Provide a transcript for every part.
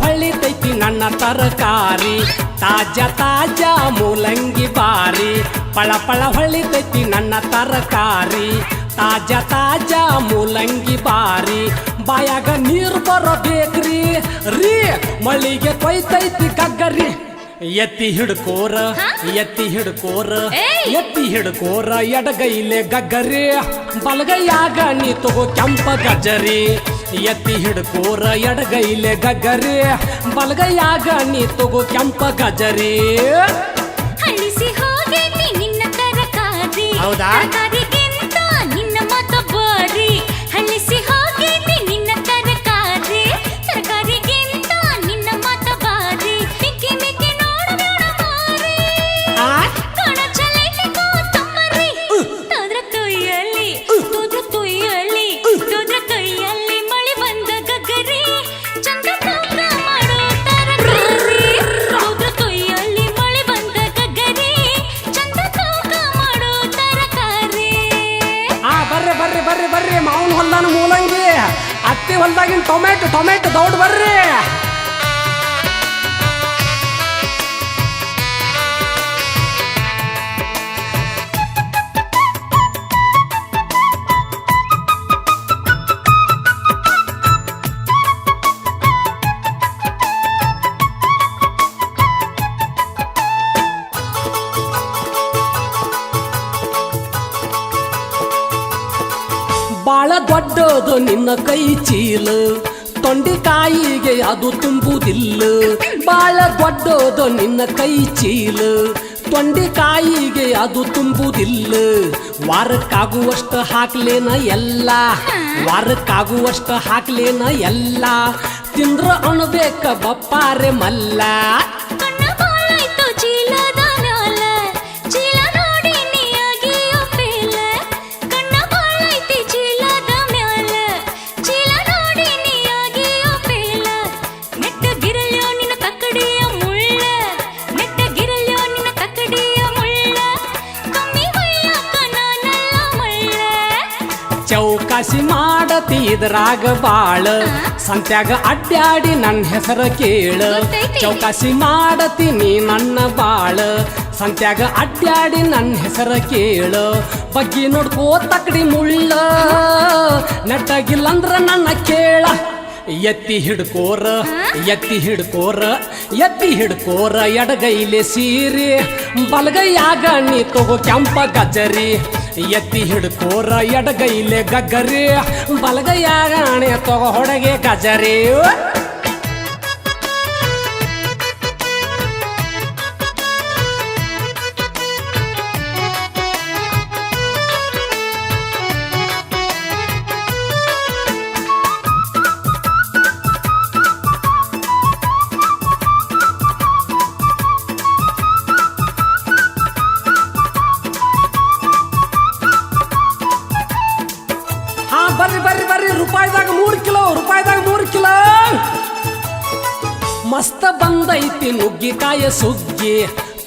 ಹೊಳಿತೈತಿ ನನ್ನ ತರಕಾರಿ ತಾಜಾ ತಾಜಾ ಮೂಲಂಗಿ ಬಾರಿ ಪಳ ಪಳ ಹೊಳಿತೈತಿ ನನ್ನ ತರಕಾರಿ ತಾಜಾ ತಾಜಾ ಮೂಲಂಗಿ ಬಾರಿ ಬಾಯಾಗ ನೀರು ಬರಬೇಕ್ರಿ ರೀ ಮಳಿಗೆ ಕೊಯ್ತೈತಿ ಗಗ್ಗರಿ ಎತ್ತಿ ಹಿಡ್ಕೋರ ಎತ್ತಿ ಹಿಡ್ಕೋರ ಎತ್ತಿ ಹಿಡ್ಕೋರ ಎಡಗೈಲೆ ಗಗ್ಗರಿ ಬಲಗೈಯಾಗ ನೀ ತಗೋ ಕೆಂಪ ಗಜ್ಜರಿ ಎತ್ತಿ ಹಿಡ್ಕೋರ ಎಡಗೈಲೆ ಗಗ್ಗರಿ ಬಲಗೈಯಾಗ ನೀ ತಗೋ ಕೆಂಪ ಗಜ್ಜರಿ ಹಳಿಸಿ ಹೋಗೈತಿ ನಿನ್ನ ತರಕಾರಿ ಹೌದಾ ನಿನ್ನ ಮತ ಬಾರಿ ಹಳಿಸಿ ಹೋಗೈತಿ ನಿನ್ನ ತರಕಾರಿ ತರಕಾರಿಗಿಂತ ನಿನ್ನ ಮತ ಬಾರಿ ಮಿಕ್ಕಿ ಮಿಕ್ಕಿ ನೋಡಬೇಡ ಮಾರಿ ಕಣ ಚಲೈತಿ ಕೂತಮ್ಮರಿ ತೋದ್ರ ತೊಯ್ಯಲಿ ತೋದ್ರ ತೊಯ್ಯಲಿ ತೋದ್ರ ಕೈಯಲ್ಲಿ ಮಳೆ ಬಂದ ಗಗ್ಗರಿ ಚಂದ ತೂಕ ಮಾಡೋ ತರಕಾರಿ ತೋದ್ರ ತೊಯ್ಯಲಿ ಮಳೆ ಬಂದ ಗಗ್ಗರಿ ಚಂದ ತೂಕ ಮಾಡೋ ತರಕಾರಿ ಬರ್ರಿ ಬರ್ರಿ ಬರ್ರಿ ಬರ್ರಿ ಮಾವನ ಹೊಲ್ದಾನ ಮೂಲಂಗಿ ಅತ್ತಿ ಹೊಲ್ದಾಗಿನ ಟೊಮೆಟೊ ಟೊಮೆಟೊ ದೌಡ್ ಬರ್ರಿ ಬಾಳ ದೊಡ್ಡದು ನಿನ್ನ ಕೈ ಚೀಲ ತೊಂಡಿಕಾಯಿಗೆ ಅದು ತುಂಬುವುದಿಲ್ಲ ಬಾಳ ದೊಡ್ಡದು ನಿನ್ನ ಕೈ ಚೀಲ ತೊಂಡಿಕಾಯಿಗೆ ಅದು ತುಂಬುವುದಿಲ್ಲ ವಾರಕ್ಕಾಗುವಷ್ಟು ಹಾಕ್ಲೇನ ಎಲ್ಲ ವಾರಕ್ಕಾಗುವಷ್ಟು ಹಾಕ್ಲೇನ ಎಲ್ಲ ತಿಂದ್ರ ಅಣಬೇಕ ಬಪ್ಪಾರೆ ಮಲ್ಲ ಚೌಕಾಸಿ ಮಾಡತಿ ಇದ್ರಾಗ ಬಾಳ ಸಂತ್ಯಾಗ ಅಡ್ಡಾಡಿ ನನ್ನ ಹೆಸರ ಕೇಳ ಚೌಕಾಸಿ ಮಾಡತಿ ನೀ ನನ್ನ ಬಾಳ ಸಂತ್ಯಾಗ ಅಡ್ಡಾಡಿ ನನ್ನ ಹೆಸರ ಕೇಳ ಬಗ್ಗಿ ನೋಡ್ಕೋ ತಕಡಿ ಮುಳ್ಳ ನೆಟ್ಟಾಗಿಲ್ಲಂದ್ರ ನನ್ನ ಕೇಳ ಎತ್ತಿ ಹಿಡ್ಕೋರ ಎತ್ತಿ ಹಿಡ್ಕೋರ ಎತ್ತಿ ಹಿಡ್ಕೋರ ಎಡಗೈಲೆ ಸೀರೆ ಬಲಗೈಯಾಗ ನೀ ತಗೋ ಕೆಂಪ ಗಜ್ಜರಿ ಎತ್ತಿ ಹಿಡ್ಕೋರ ಎಡಗೈಲೆ ಗಗ್ಗರಿ ಬಲಗೈಯಾಗ ನೀ ತಗೋ ಹೊಡಗೆ ಗಜ್ಜರಿ ಬರ್ರಿ ಬರ್ರಿ ಬರ್ರಿ ರೂಪಾಯಿದಾಗ 3 ಕಿಲೋ ರೂಪಾಯಿದಾಗ 3 ಕಿಲೋ ಮಸ್ತ ಬಂದೈತಿ ನುಗ್ಗಿಕಾಯ ಸುಗ್ಗಿ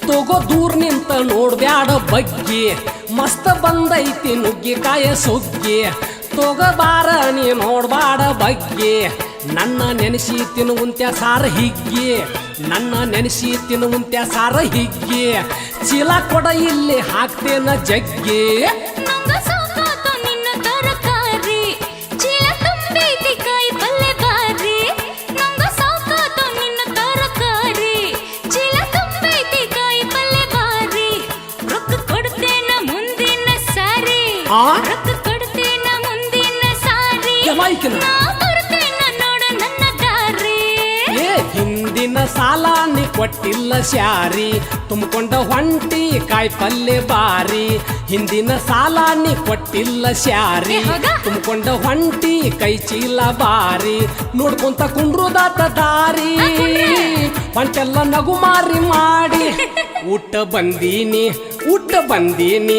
ತಗೋ ದೂರ ನಿಂತ ನೋಡ್ಬ್ಯಾಡ ಬಗ್ಗಿ ಮಸ್ತ ಬಂದೈತಿ ನುಗ್ಗಿಕಾಯ ಸುಗ್ಗಿ ತಗೋಬಾರ ನೀ ನೋಡ್ಬಾಡ ಬಗ್ಗಿ ನನ್ನ ನೆನೆಸಿ ತಿನ್ನುವಂತ್ಯ ಸಾರ ಹಿಗ್ಗಿ ನನ್ನ ನೆನೆಸಿ ತಿನ್ನುವಂತ್ಯ ಸಾರ ಹಿಗ್ಗಿ ಚೀಲ ಕೊಡ ಇಲ್ಲಿ ಹಾಕ್ತೇನ ಜಗ್ಗಿ ಹಿಂದಿನ ಸಾಲ ನೀ ಕೊಟ್ಟಿಲ್ಲ ಸ್ಯಾರಿ ತುಂಬಿಕೊಂಡ ಹೊಂಟಿ ಕಾಯಿ ಪಲ್ಲೆ ಬಾರಿ ಹಿಂದಿನ ಸಾಲ ನೀ ಕೊಟ್ಟಿಲ್ಲ ಸ್ಯಾರಿ ತುಂಬಿಕೊಂಡ ಹೊಂಟಿ ಕೈ ಚೀಲ ಬಾರಿ ನೋಡ್ಕೊಂತ ಕುಂಡ್ರುದಾತ ದಾರಿ ಹೊಂಟೆಲ್ಲ ನಗು ಮಾರಿ ಮಾಡಿ ಊಟ ಬಂದೀನಿ ಊಟ ಬಂದೀನಿ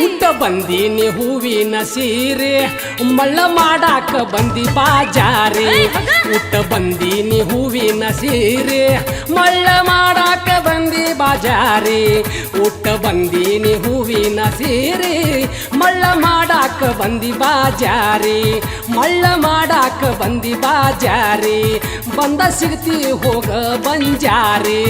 ಊಟ ಬಂದೀನಿ ಹೂವಿನ ಸೀರೆ ಮಳ್ಳ ಮಾಡಾಕ ಬಂದಿ ಬಾಜಾರಿ ಊಟ ಬಂದೀನಿ ಹೂವಿನ ಸೀರೆ ಮಳ್ಳ ಮಾಡಾಕ ಬಂದಿ ಬಾ ಬಾಜಾರಿ ಉಟ್ಟ ಬಂದೀನಿ ಹೂವಿನ ಸೀರೆ ಮಳ್ಳ ಮಾಡಾಕ ಬಂದಿ ಬಾಜಾರಿ ಮಳ್ಳ ಮಾಡಾಕ ಬಂದಿ ಬಾಜಾರಿ ಬಂದ ಸಿಗ್ತಿ ಹೋಗ ಬಂಜಾರಿ